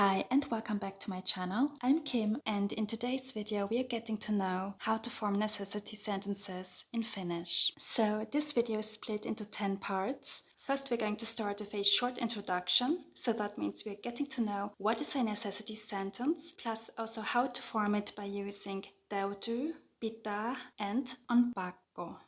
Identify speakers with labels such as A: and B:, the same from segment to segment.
A: Hi and welcome back to my channel. I'm Kim and in today's video we are getting to know how to form necessity sentences in Finnish. So this video is split into 10 parts. First we're going to start with a short introduction, so that means we're getting to know what is a necessity sentence, plus also how to form it by using täytyy, pitää and on Pakko.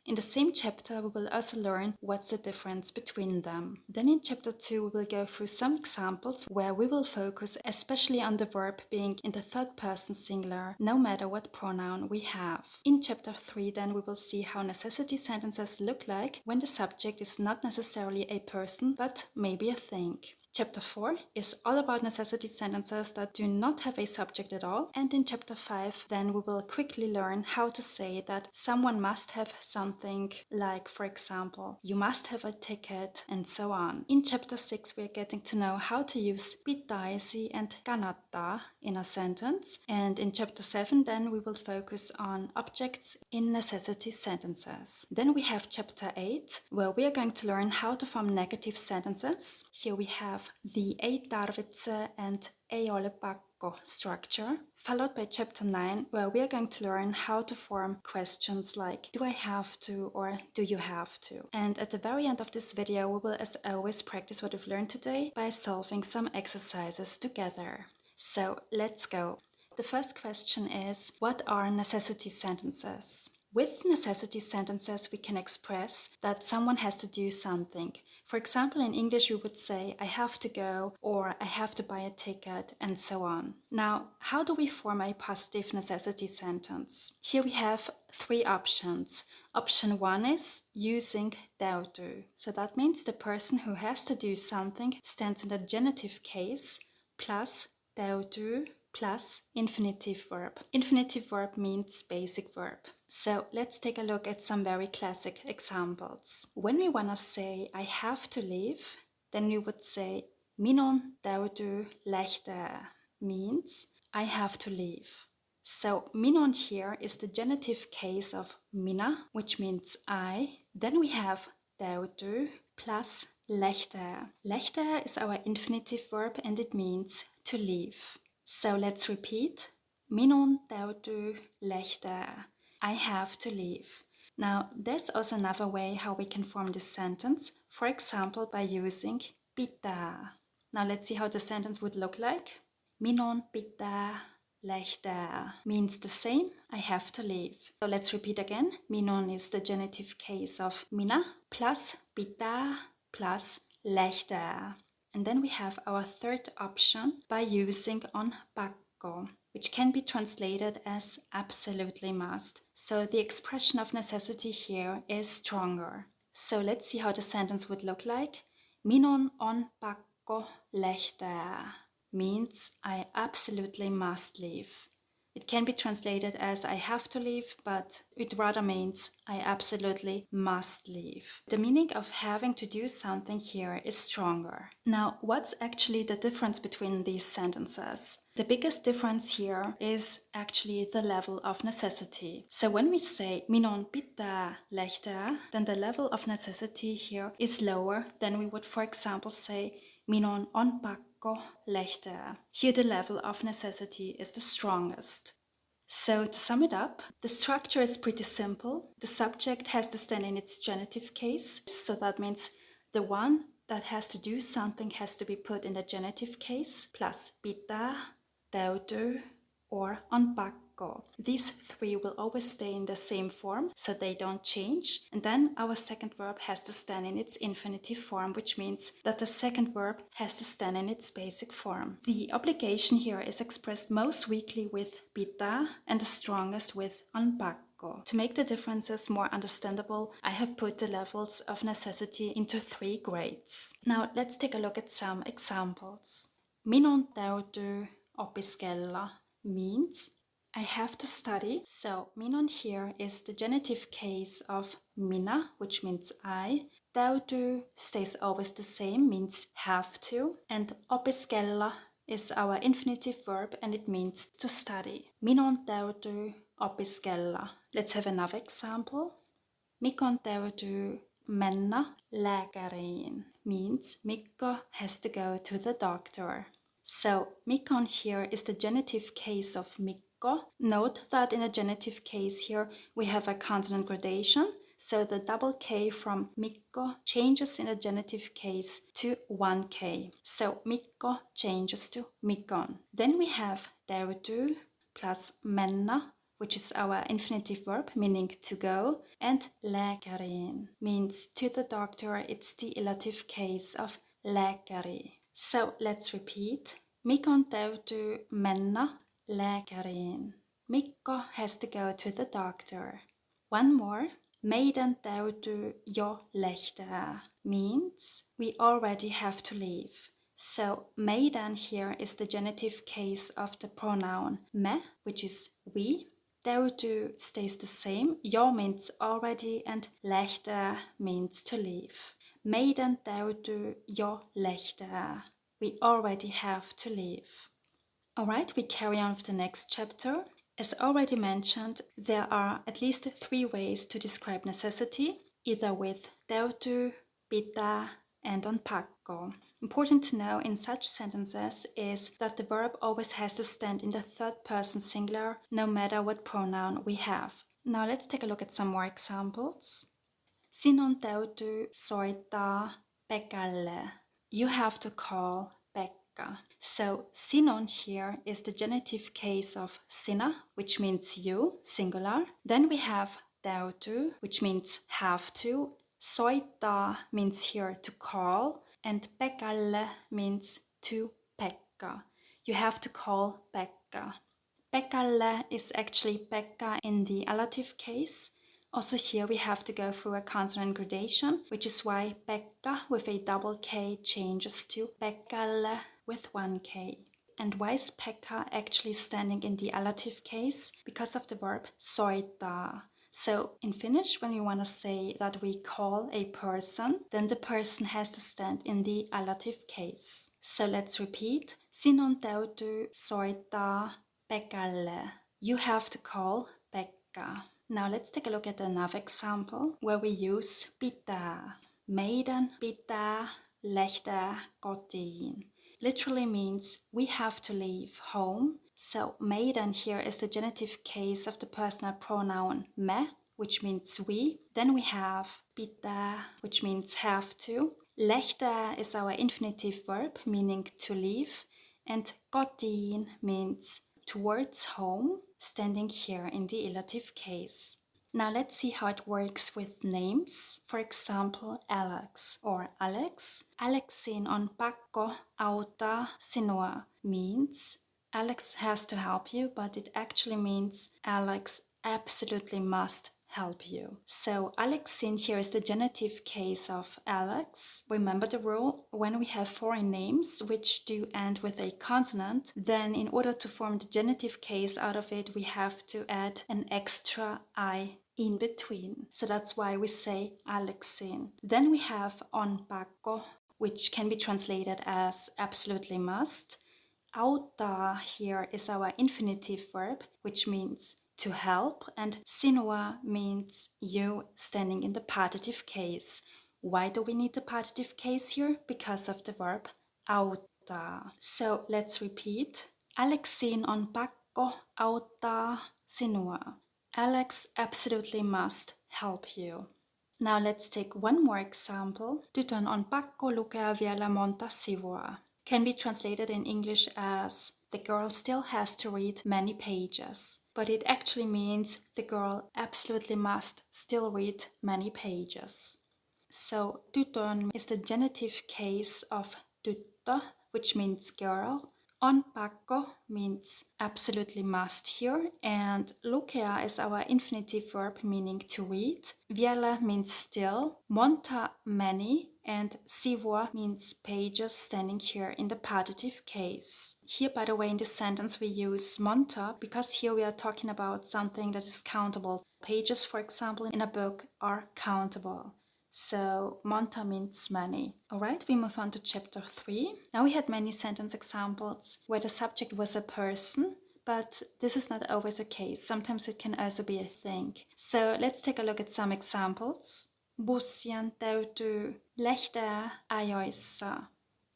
A: In the same chapter we will also learn what's the difference between them. Then in chapter 2 we will go through some examples where we will focus especially on the verb being in the third person singular, no matter what pronoun we have. In chapter 3 then we will see how necessity sentences look like when the subject is not necessarily a person but maybe a thing. Chapter 4 is all about necessity sentences that do not have a subject at all, and in chapter 5 then we will quickly learn how to say that someone must have something, like for example, you must have a ticket and so on. In chapter 6 we are getting to know how to use pitäisi and kannattaa in a sentence, and in chapter 7 then we will focus on objects in necessity sentences. Then we have chapter 8 where we are going to learn how to form negative sentences. Here we have the ei tarvitse and ei ole pakko structure, followed by chapter 9 where we are going to learn how to form questions like do I have to or do you have to. And at the very end of this video we will as always practice what we've learned today by solving some exercises together. So let's go. The first question is, what are necessity sentences? With necessity sentences, we can express that someone has to do something. For example, in English, we would say, I have to go, or I have to buy a ticket, and so on. Now, how do we form a positive necessity sentence? Here we have 3 options. Option 1 is using täytyy. So that means the person who has to do something stands in the genitive case plus täytyy plus infinitive verb. Infinitive verb means basic verb. So let's take a look at some very classic examples. When we want to say I have to leave, then we would say minun täytyy lähteä, means I have to leave. So minun here is the genitive case of minä, which means I. Then we have täytyy plus lähteä. Lähteä is our infinitive verb and it means to leave. So let's repeat. Minun täytyy lähteä. I have to leave. Now, there's also another way how we can form this sentence, for example, by using pitää. Now, let's see how the sentence would look like. Minun pitää lähteä means the same, I have to leave. So let's repeat again. Minun is the genitive case of minä plus pitää plus lähteä. And then we have our third option by using on Pakko, which can be translated as absolutely must. So the expression of necessity here is stronger. So let's see how the sentence would look like. Minun on pakko lähteä means I absolutely must leave. It can be translated as I have to leave, but it rather means I absolutely must leave. The meaning of having to do something here is stronger. Now, what's actually the difference between these sentences? The biggest difference here is actually the level of necessity. So when we say minun pitää lähteä, then the level of necessity here is lower than we would, for example, say minun on pakko lähteä. Here the level of necessity is the strongest. So to sum it up, the structure is pretty simple. The subject has to stand in its genitive case, so that means the one that has to do something has to be put in the genitive case, plus pitää, täytyy, or on pakko. These 3 will always stay in the same form, so they don't change. And then our second verb has to stand in its infinitive form, which means that the second verb has to stand in its basic form. The obligation here is expressed most weakly with pitää and the strongest with on pakko. To make the differences more understandable, I have put the levels of necessity into 3 grades. Now let's take a look at some examples. Minun täytyy opiskella means I have to study. So minun here is the genitive case of minä, which means I. Täytyy stays always the same, means have to. And opiskella is our infinitive verb and it means to study. Minun täytyy opiskella. Let's have another example. Mikon täytyy mennä lääkäriin means Mikko has to go to the doctor. So Mikon here is the genitive case of Mikko. Note that in the genitive case here we have a consonant gradation. So the double K from Mikko changes in the genitive case to 1K. So Mikko changes to Mikon. Then we have Täytyy plus mennä, which is our infinitive verb meaning to go, and lääkäriin means to the doctor. It's the elative case of lääkäri. So let's repeat. Mikon täytyy mennä lääkäriin. Mikko has to go to the doctor. One more. Meidän täytyy jo lähteä means we already have to leave. So meidän here is the genitive case of the pronoun me, which is we. Täytyy stays the same. Jo means already and lähteä means to leave. Meidän täytyy jo lähteä. We already have to leave. Alright, we carry on with the next chapter. As already mentioned, there are at least 3 ways to describe necessity, either with täytyy, pitää, and on pakko. Important to know in such sentences is that the verb always has to stand in the third person singular, no matter what pronoun we have. Now let's take a look at some more examples. Sinun täytyy soittaa Pekalle. You have to call Pekka. So sinun here is the genitive case of sinä, which means you, singular. Then we have täytyy, which means have to. Soittaa means here to call, and Pekalle means to Pekka. You have to call Pekka. Pekalle is actually Pekka in the allative case. Also here we have to go through a consonant gradation, which is why Pekka with a double K changes to Pekalle with 1K. And why is Pekka actually standing in the allative case? Because of the verb soittaa. So in Finnish, when we want to say that we call a person, then the person has to stand in the allative case. So let's repeat. Sinun täytyy soittaa Pekalle. You have to call Pekka. Now let's take a look at another example where we use pitää. Meidän pitää lähteä kotiin. Literally means we have to leave home. So meidän here is the genitive case of the personal pronoun me, which means we. Then we have pitää, which means have to. Lähteä is our infinitive verb meaning to leave. And kotiin means towards home, standing here in the elative case. Now let's see how it works with names. For example, Alex or Alex. Alexin on pakko auttaa sinua means Alex has to help you, but it actually means Alex absolutely must help you. So Alexin here is the genitive case of Alex. Remember the rule, when we have foreign names which do end with a consonant, then in order to form the genitive case out of it, we have to add an extra I in between. So that's why we say Alexin. Then we have on pakko, which can be translated as absolutely must. Auttaa here is our infinitive verb, which means to help, and sinua means you, standing in the partitive case. Why do we need the partitive case here? Because of the verb auttaa. So let's repeat. Alexin on pakko auttaa sinua. Alex absolutely must help you. Now let's take one more example. Tytön on pakko lukea vielä monta sivua. Can be translated in English as the girl still has to read many pages. But it actually means the girl absolutely must still read many pages. So tytön is the genitive case of tyttö, which means girl. On pakko means absolutely must here, and lukea is our infinitive verb meaning to read. Vielä means still, monta many, and sivua means pages, standing here in the partitive case. Here, by the way, in this sentence we use monta because here we are talking about something that is countable. Pages, for example, in a book are countable. So monta means many. Alright, we move on to chapter 3. Now we had many sentence examples where the subject was a person, but this is not always the case. Sometimes it can also be a thing. So let's take a look at some examples. Bussien täytyy lähteä ajoissa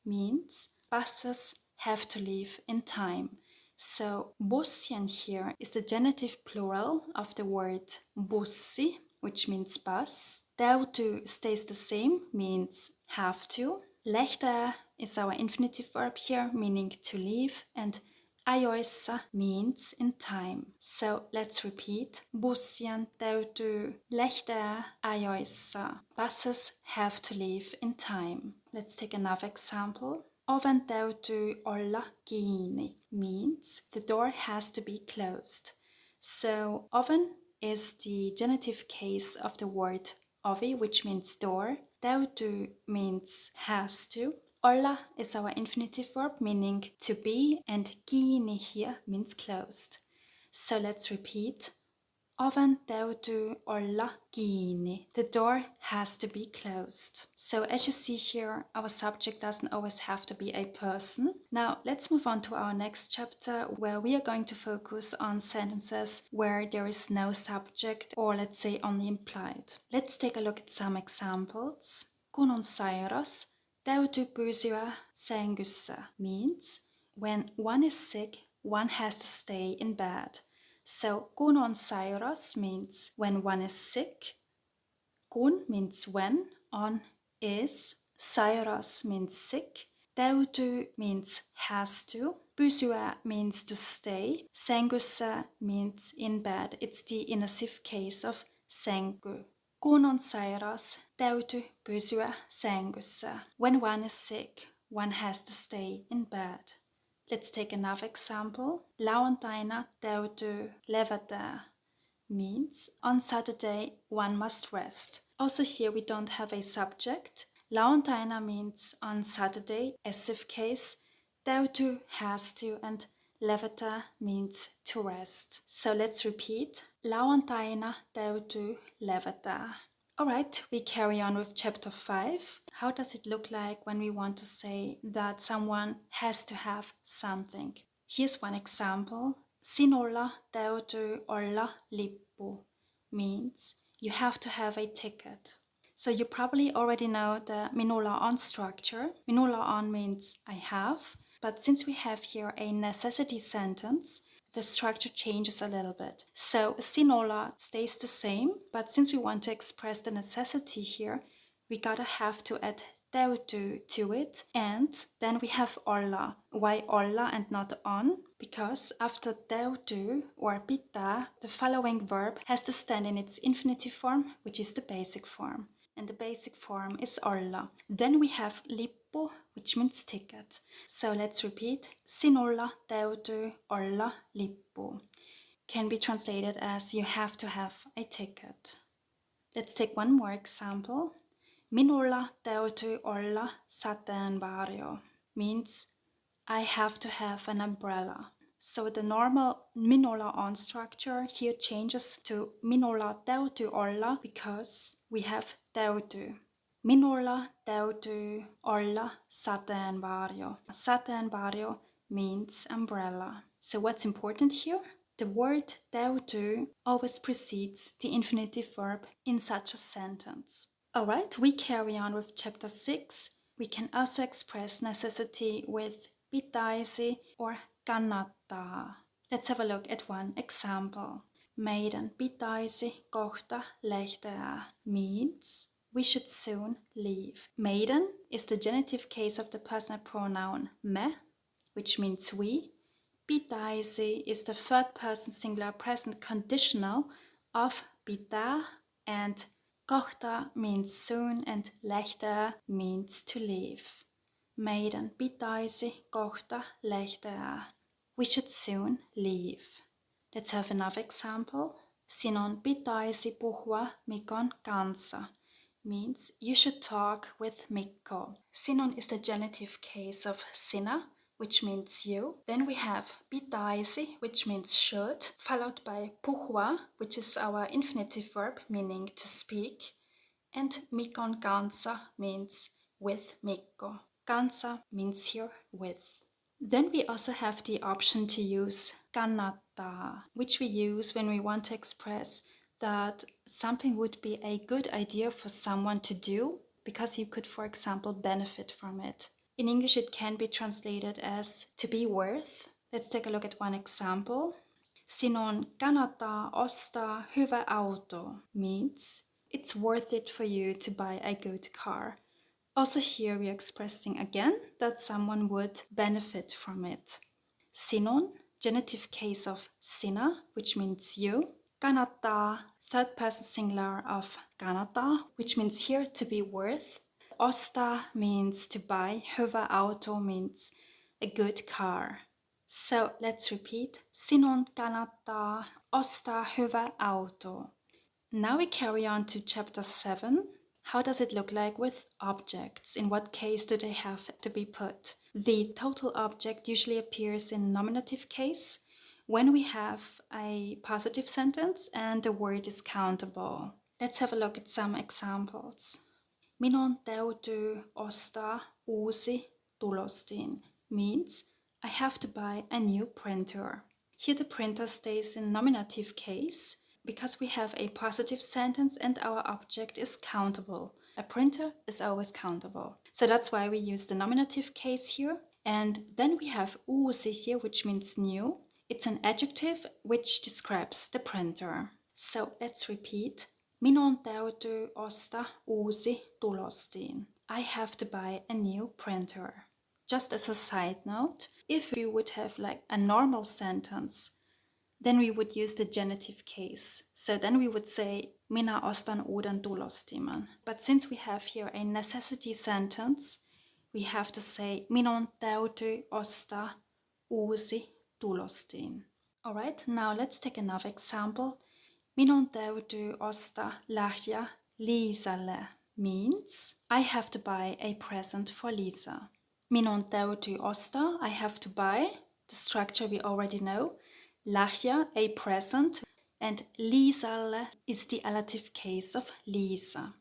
A: means buses have to leave in time. So bussien here is the genitive plural of the word bussi, which means bus. Täytyy stays the same, means have to. Lähteä is our infinitive verb here, meaning to leave, and ajoissa means in time. So let's repeat. Bussien täytyy lähteä ajoissa. Buses have to leave in time. Let's take another example. Oven täytyy olla kiinni means the door has to be closed. So oven is the genitive case of the word ovi, which means door. Täytyy means has to. Olla is our infinitive verb, meaning to be, and kiinni here means closed. So let's repeat. Oven täytyy olla kiinni. The door has to be closed. So as you see here, our subject doesn't always have to be a person. Now let's move on to our next chapter, where we are going to focus on sentences where there is no subject, or let's say only implied. Let's take a look at some examples. Kun on sairas, täytyy pysyä sängyssä means when one is sick, one has to stay in bed. So kun on sairas means when one is sick. Kun means when, on is, sairas means sick. Täytyy means has to. Pysyä means to stay. Sängyssä means in bed. It's the inassive case of sänky. Kun on sairas, täytyy pysyä sängyssä. When one is sick, one has to stay in bed. Let's take another example. Lauantaina täytyy levätä means on Saturday one must rest. Also here we don't have a subject. Lauantaina means on Saturday, essive case. Täytyy has to, and levätä means to rest. So let's repeat. Lauantaina täytyy levätä. Alright, we carry on with chapter 5. How does it look like when we want to say that someone has to have something? Here's one example. Sinulla täytyy olla lippu means you have to have a ticket. So you probably already know the minulla on structure. Minulla on means I have, but since we have here a necessity sentence, the structure changes a little bit. So sinulla stays the same, but since we want to express the necessity here, we gotta have to add täytyy to it, and then we have olla. Why olla and not on? Because after täytyy or pitää, the following verb has to stand in its infinitive form, which is the basic form. And the basic form is olla. Then we have lippu, which means ticket. So let's repeat. Sinulla täytyy olla lippu. Can be translated as you have to have a ticket. Let's take one more example. Minulla täytyy olla sateenvarjo means I have to have an umbrella. So the normal minulla on structure here changes to minulla täytyy olla because we have täytyy. Minulla täytyy olla sateenvarjo. Sateenvarjo means umbrella. So what's important here? The word täytyy always precedes the infinitive verb in such a sentence. Alright, we carry on with chapter 6. We can also express necessity with pitäisi or kannattaa. Let's have a look at one example. Meidän pitäisi kohta lähteä means we should soon leave. Meidän is the genitive case of the personal pronoun me, which means we. Pitäisi is the third person singular present conditional of pitää, and kohta means soon and lähteä means to leave. Meidän pitäisi kohta lähteä. We should soon leave. Let's have another example. Sinun pitäisi puhua Mikon kanssa means you should talk with Mikko. Sinun is the genitive case of sinä, which means you. Then we have pitäisi, which means should, followed by puhua, which is our infinitive verb meaning to speak, and Mikon kanssa means with Mikko. Kanssa means here with. Then we also have the option to use kannattaa, which we use when we want to express that something would be a good idea for someone to do because you could, for example, benefit from it. In English, it can be translated as to be worth. Let's take a look at one example. Sinun kannattaa ostaa hyvä auto means it's worth it for you to buy a good car. Also here we are expressing again that someone would benefit from it. Sinun, genitive case of sinä, which means you. Kannattaa, third person singular of kannattaa, which means here to be worth. Ostaa means to buy. Hyvä auto means a good car. So let's repeat. Sinun kannattaa ostaa hyvä auto. Now we carry on to chapter 7. How does it look like with objects? In what case do they have to be put? The total object usually appears in nominative case when we have a positive sentence and the word is countable. Let's have a look at some examples. Minun täytyy ostaa uusi tulostin means I have to buy a new printer. Here the printer stays in nominative case because we have a positive sentence and our object is countable. A printer is always countable. So that's why we use the nominative case here. And then we have uusi here, which means new. It's an adjective which describes the printer. So let's repeat. Minun täytyy ostaa uusi tulostin. I have to buy a new printer. Just as a side note, if we would have like a normal sentence, then we would use the genitive case. So then we would say, minä ostan uuden tulostimen. But since we have here a necessity sentence, we have to say, minun täytyy ostaa uusi tulostin. Alright, now let's take another example. Minun täytyy ostaa lahja Liisalle means I have to buy a present for Lisa. Minun täytyy ostaa, I have to buy. The structure we already know. Lahja, a present, and Liisalle is the relative case of Lisa.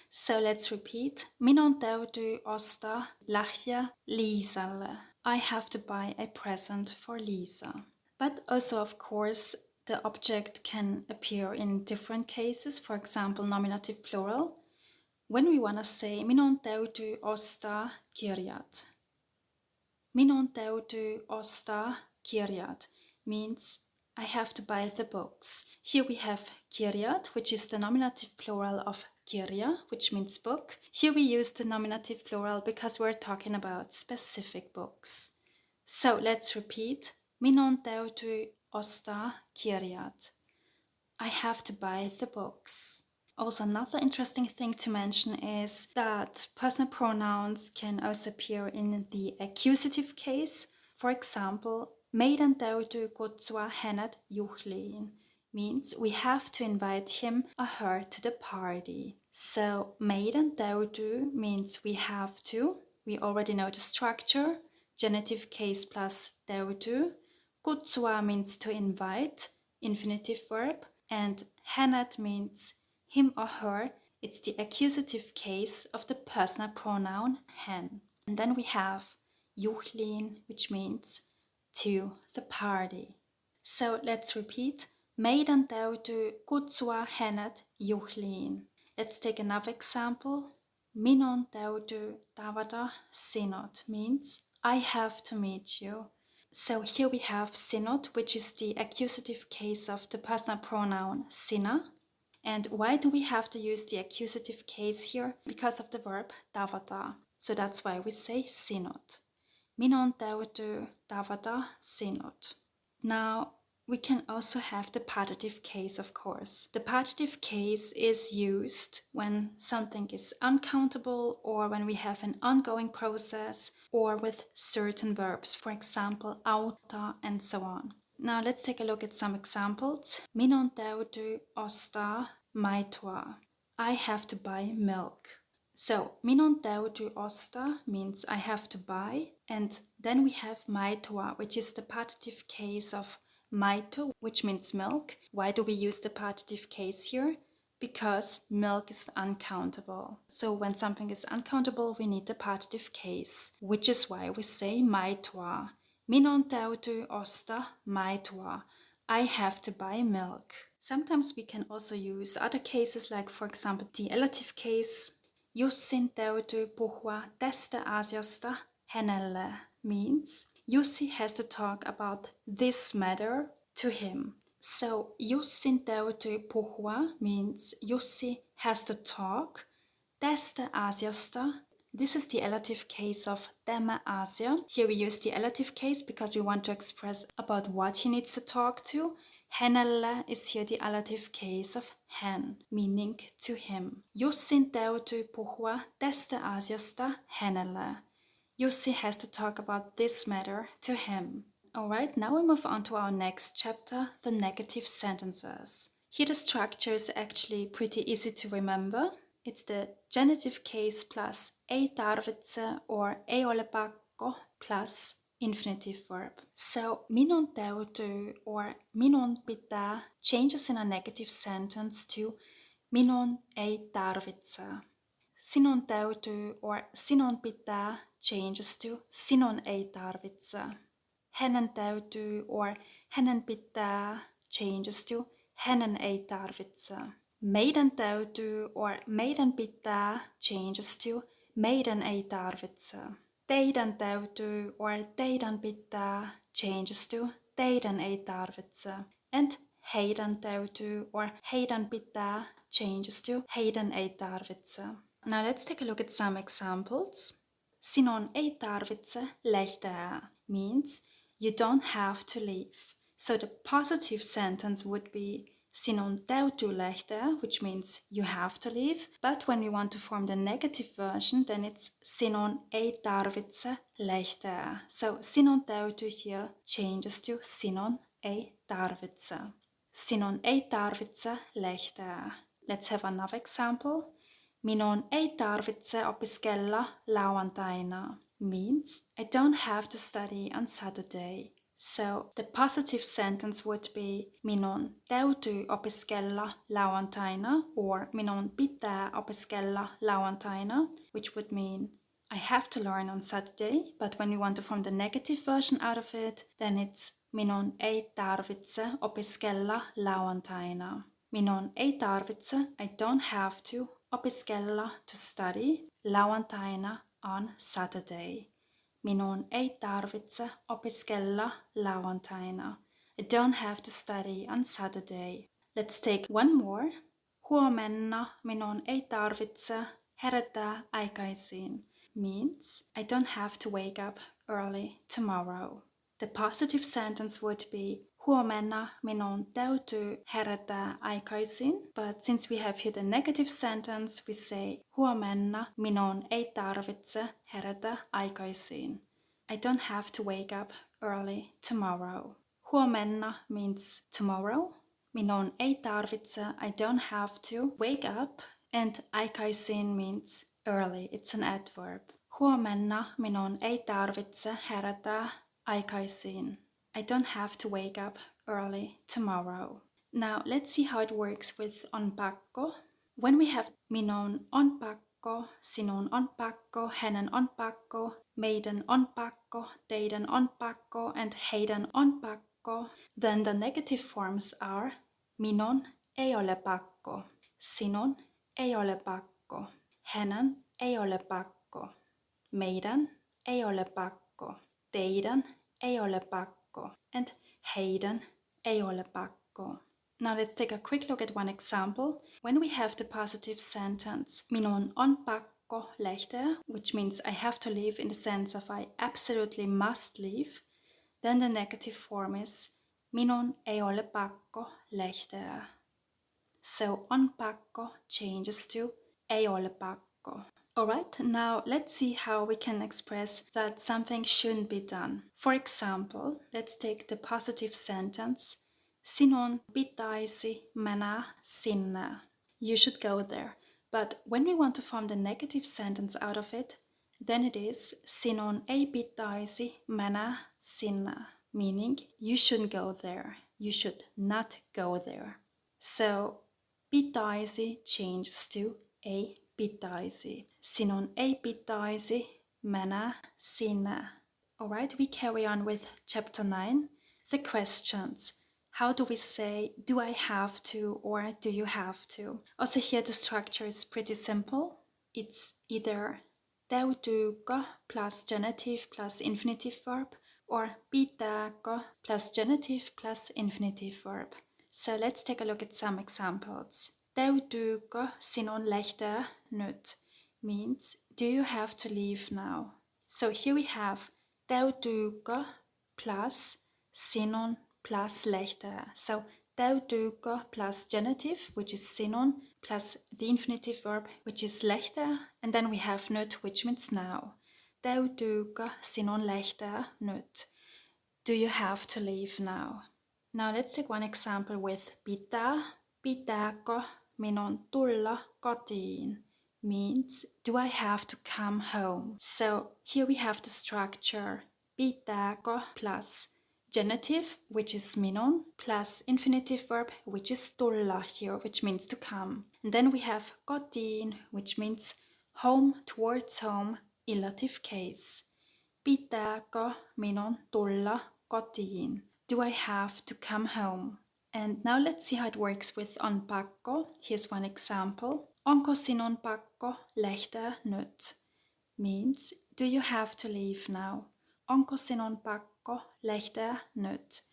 A: So let's repeat. Minun täytyy ostaa lahja Liisalle. I have to buy a present for Lisa. But also, of course, the object can appear in different cases. For example, nominative plural. When we want to say minun täytyy ostaa kirjat. Minun täytyy ostaa kirjat means I have to buy the books. Here we have kirjat, which is the nominative plural of kirja, which means book. Here we use the nominative plural because we're talking about specific books. So let's repeat. Minun täytyy ostaa kirjat. I have to buy the books. Also, another interesting thing to mention is that personal pronouns can also appear in the accusative case. For example, meidän täytyy kutsua hänet juhliin means we have to invite him or her to the party. So, meidän täytyy means we have to. We already know the structure. Genitive case plus täytyy. Kutsua means to invite, infinitive verb. And hänet means him or her. It's the accusative case of the personal pronoun hän. And then we have juhliin, which means to the party. So let's repeat. Meidän täytyy kutsua hänet juhliin. Let's take another example. Minun täytyy tavata sinut means I have to meet you. So here we have sinut, which is the accusative case of the personal pronoun sinä. And why do we have to use the accusative case here? Because of the verb tavata. So that's why we say sinut. Minun täytyy tavata sinut. Now, we can also have the partitive case, of course. The partitive case is used when something is uncountable or when we have an ongoing process or with certain verbs, for example, auttaa and so on. Now let's take a look at some examples. Minun täytyy ostaa maitoa. I have to buy milk. So, minun täytyy ostaa means I have to buy. And then we have maitoa, which is the partitive case of maito, which means milk. Why do we use the partitive case here? Because milk is uncountable. So when something is uncountable, we need the partitive case, which is why we say maitoa. Minun täytyy ostaa maitoa. I have to buy milk. Sometimes we can also use other cases, like for example the relative case. Jussin täytyy puhua tästä asiasta hänelle means Jussi has to talk about this matter to him. So Jussin täytyy puhua means Jussi has to talk tästä asiasta. This is the elative case of tämä asia. Here we use the elative case because we want to express about what he needs to talk to. Hänellä is here the elative case of hän, meaning to him. Jussin täytyy puhua tästä asiasta hänelle. Jussi has to talk about this matter to him. Alright, now we move on to our next chapter, the negative sentences. Here the structure is actually pretty easy to remember. It's the genitive case plus ei tarvitse or ei ole pakko plus infinitive verb. So minun täytyy or minun pitää changes in a negative sentence to minun ei tarvitse. Sinun täytyy or sinun pitää changes to sinun ei tarvitse. Hänen täytyy or hänen pitää changes to hänen ei tarvitse. Meidän täytyy or meidän pitää changes to meidän ei tarvitse. Teidän täytyy or teidän pitää changes to teidän ei tarvitse. And heidän täytyy or heidän pitää changes to heidän ei tarvitse. Now let's take a look at some examples. Sinun ei tarvitse lähteä means you don't have to leave. So the positive sentence would be sinun täytyy lähteä, which means you have to leave. But when we want to form the negative version, then it's sinun ei tarvitse lähteä. So sinun täytyy here changes to sinun ei tarvitse. Sinun ei tarvitse lähteä. Let's have another example. Minun ei tarvitse opiskella lauantaina means I don't have to study on Saturday. So the positive sentence would be minun täytyy opiskella lauantaina or minun pitää opiskella lauantaina, which would mean I have to learn on Saturday, but when we want to form the negative version out of it, then it's minun ei tarvitse opiskella lauantaina. Minun ei tarvitse, I don't have to, opiskella to study lauantaina on Saturday. Minun ei tarvitse opiskella lauantaina. I don't have to study on Saturday. Let's take one more. Huomenna minun ei tarvitse herätä aikaisin means I don't have to wake up early tomorrow. The positive sentence would be huomenna minun täytyy herätä aikaisin, but since we have here the negative sentence, we say huomenna minun ei tarvitse herätä aikaisin. I don't have to wake up early tomorrow. Huomenna means tomorrow. Minun ei tarvitse, I don't have to wake up, and aikaisin means early. It's an adverb. Huomenna minun ei tarvitse herätä aikaisin. I don't have to wake up early tomorrow. Now let's see how it works with on pakko. When we have minun on pakko, sinun on pakko, hänen on pakko, meidän on pakko, teidän on pakko, and heidän on pakko, then the negative forms are minun ei ole pakko, sinun ei ole pakko, hänen ei ole pakko, meidän ei ole pakko, teidän ei ole pakko, and heidän ei ole pakko. Now let's take a quick look at one example. When we have the positive sentence, minun on pakko lähteä, which means I have to leave in the sense of I absolutely must leave, then the negative form is minun ei ole pakko lähteä. So on pakko changes to ei ole pakko. Alright, now let's see how we can express that something shouldn't be done. For example, let's take the positive sentence. Sinun pitäisi mennä sinne. You should go there. But when we want to form the negative sentence out of it, then it is sinun ei pitäisi mennä sinne. Meaning, you shouldn't go there. You should not go there. So, pitäisi changes to ei pitäisi. Sinun ei pitäisi mennä sinne. Alright, we carry on with chapter 9. The questions. How do we say, do I have to or do you have to? Also here the structure is pretty simple. It's either täytyykö plus genitive plus infinitive verb, or pitääkö plus genitive plus infinitive verb. So let's take a look at some examples. Täytyykö sinun lähteä nyt means do you have to leave now? So here we have täytyykö plus sinun plus lähteä. So täytyykö plus genitive, which is sinun, plus the infinitive verb, which is lähteä, and then we have nyt, which means now. Täytyykö sinun lähteä nyt? Do you have to leave now? Now let's take one example with pitää. Pitääkö minun tulla kotiin? Means do I have to come home? So here we have the structure pitääkö plus genitive, which is minun, plus infinitive verb, which is tulla here, which means to come. And then we have kotiin, which means home, towards home, illative case. Pitääkö minun tulla kotiin? Do I have to come home? And now let's see how it works with on pakko. Here's one example. Onko sinun pakko lähteä nyt? Means, do you have to leave now? Onko sinun pakko lähteä nyt?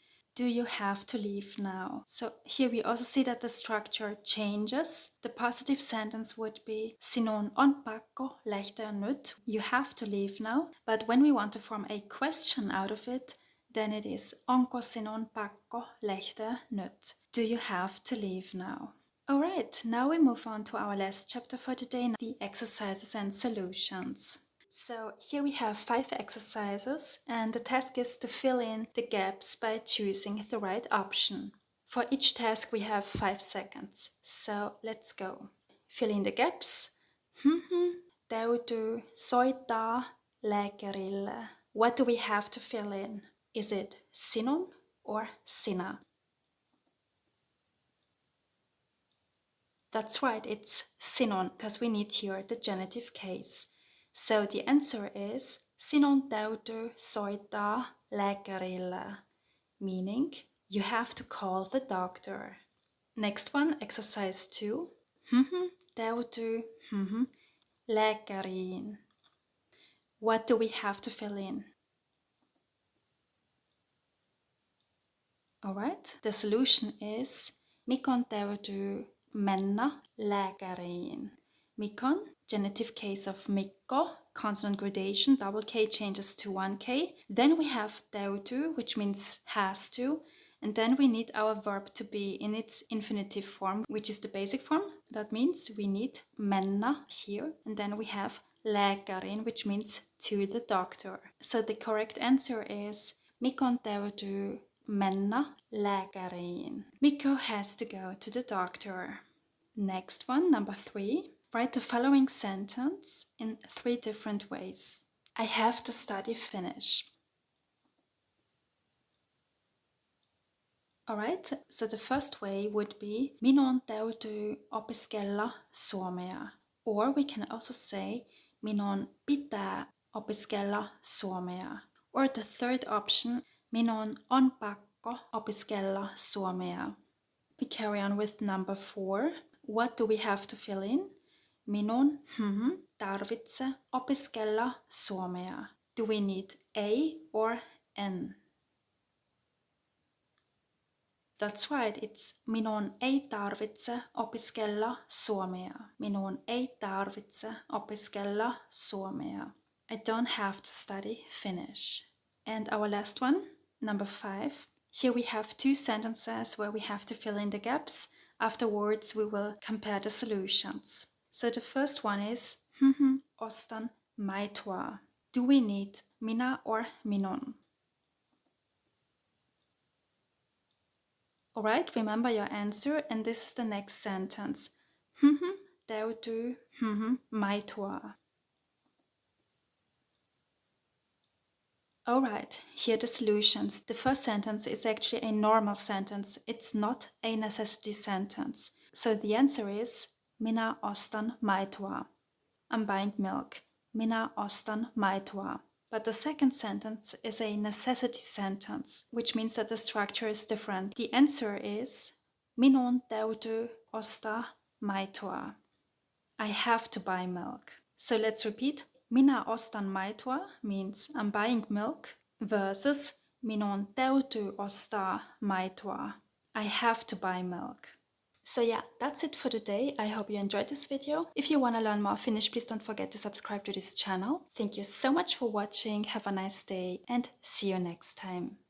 A: Do you have to leave now? So here we also see that the structure changes. The positive sentence would be sinun on pakko lähteä nyt. You have to leave now. But when we want to form a question out of it, then it is onko sinun pakko lähteä nyt? Do you have to leave now? Alright, now we move on to our last chapter for today, the exercises and solutions. So here we have 5 exercises, and the task is to fill in the gaps by choosing the right option. For each task we have 5 seconds, so let's go. Fill in the gaps. Täytyy soittaa lääkärille. What do we have to fill in? Is it sinun or sinä? That's right, it's sinun, because we need here the genitive case. So the answer is sinun täytyy soittaa lääkärille, meaning you have to call the doctor. Next one, exercise 2. Täytyy lääkäriin. What do we have to fill in? Alright, the solution is Mikon täytyy mennä lääkäriin. Mikon, genitive case of Mikko, consonant gradation, double K changes to 1K. Then we have täytyy, which means has to. And then we need our verb to be in its infinitive form, which is the basic form. That means we need mennä here. And then we have lääkäriin, which means to the doctor. So the correct answer is Mikon täytyy mennä lääkäriin. Mikko has to go to the doctor. Next one, number 3. Write the following sentence in 3 different ways. I have to study Finnish. Alright, so the first way would be minun täytyy opiskella suomea. Or we can also say minun pitää opiskella suomea. Or the third option, minun on pakko opiskella suomea. We carry on with number 4. What do we have to fill in? Minun tarvitse opiskella suomea. Do we need A or N? That's right, it's minun ei tarvitse opiskella suomea. Minun ei tarvitse opiskella suomea. I don't have to study Finnish. And our last one, number 5. Here we have 2 sentences where we have to fill in the gaps. Afterwards, we will compare the solutions. So the first one is, ostan maitoa. Do we need minä or minun? Alright, remember your answer, and this is the next sentence. Täytyy maitoa. Alright, here are the solutions. The first sentence is actually a normal sentence. It's not a necessity sentence. So the answer is minä ostan maitoa. I'm buying milk. Minä ostan maitoa. But the second sentence is a necessity sentence, which means that the structure is different. The answer is minun täytyy ostaa maitoa. I have to buy milk. So let's repeat. minä ostan maitoa means I'm buying milk versus minun täytyy ostaa maitoa. I have to buy milk. So yeah, that's it for today. I hope you enjoyed this video. If you want to learn more Finnish, please don't forget to subscribe to this channel. Thank you so much for watching. Have a nice day and see you next time.